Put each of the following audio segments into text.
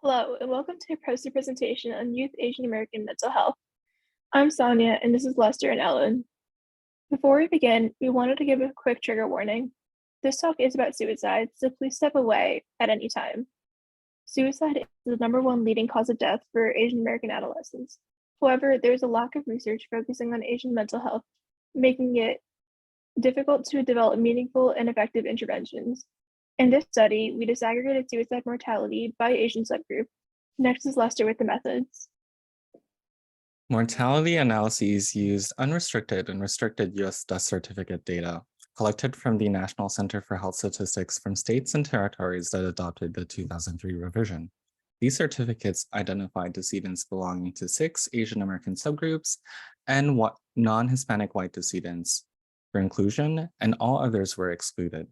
Hello, and welcome to a poster presentation on Youth Asian American Mental Health. I'm Sanya, and this is Lester and Ellen. Before we begin, we wanted to give a quick trigger warning. This talk is about suicide, so please step away at any time. Suicide is the #1 leading cause of death for Asian American adolescents. However, there is a lack of research focusing on Asian mental health, making it difficult to develop meaningful and effective interventions. In this study, we disaggregated suicide mortality by Asian subgroup. Next is Lester with the methods. Mortality analyses used unrestricted and restricted U.S. death certificate data collected from the National Center for Health Statistics from states and territories that adopted the 2003 revision. These certificates identified decedents belonging to 6 Asian American subgroups and non-Hispanic white decedents for inclusion, and all others were excluded.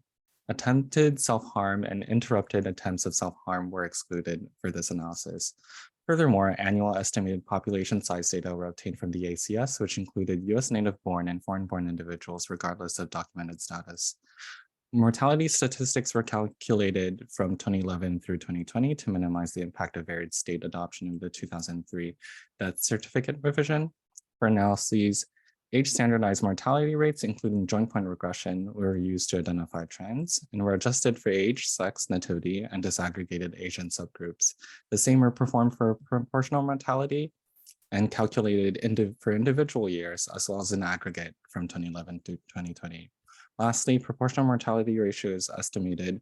Attempted self-harm and interrupted attempts of self-harm were excluded for this analysis. Furthermore, annual estimated population size data were obtained from the ACS, which included U.S. native-born and foreign-born individuals, regardless of documented status. Mortality statistics were calculated from 2011 through 2020 to minimize the impact of varied state adoption of the 2003 death certificate revision. For analyses, age-standardized mortality rates, including joint point regression, were used to identify trends and were adjusted for age, sex, nativity, and disaggregated Asian subgroups. The same were performed for proportional mortality and calculated for individual years, as well as in aggregate from 2011 to 2020. Lastly, proportional mortality ratio is estimated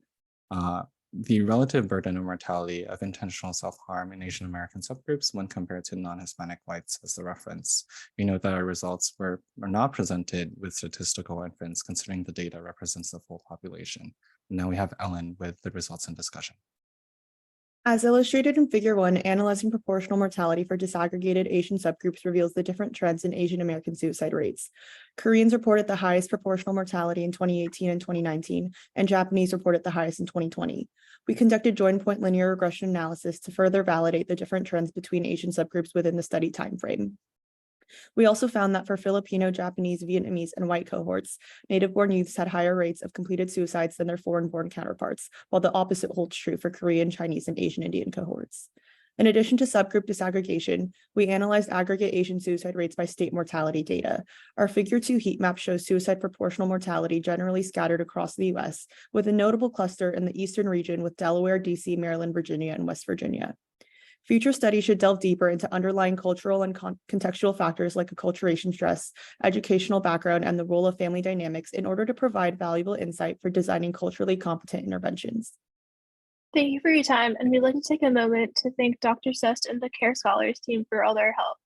the relative burden of mortality of intentional self-harm in Asian American subgroups when compared to non-Hispanic whites as the reference. We note that our results are not presented with statistical inference, considering the data represents the full population. Now we have Ellen with the results and discussion. As illustrated in Figure 1, analyzing proportional mortality for disaggregated Asian subgroups reveals the different trends in Asian American suicide rates. Koreans reported the highest proportional mortality in 2018 and 2019, and Japanese reported the highest in 2020. We conducted joint point linear regression analysis to further validate the different trends between Asian subgroups within the study timeframe. We also found that for Filipino, Japanese, Vietnamese, and white cohorts, native-born youths had higher rates of completed suicides than their foreign-born counterparts, while the opposite holds true for Korean, Chinese, and Asian Indian cohorts. In addition to subgroup disaggregation, we analyzed aggregate Asian suicide rates by state mortality data. Our Figure 2 heat map shows suicide proportional mortality generally scattered across the U.S., with a notable cluster in the eastern region with Delaware, D.C., Maryland, Virginia, and West Virginia. Future studies should delve deeper into underlying cultural and contextual factors like acculturation stress, educational background, and the role of family dynamics in order to provide valuable insight for designing culturally competent interventions. Thank you for your time, and we'd like to take a moment to thank Dr. Sest and the Care Scholars team for all their help.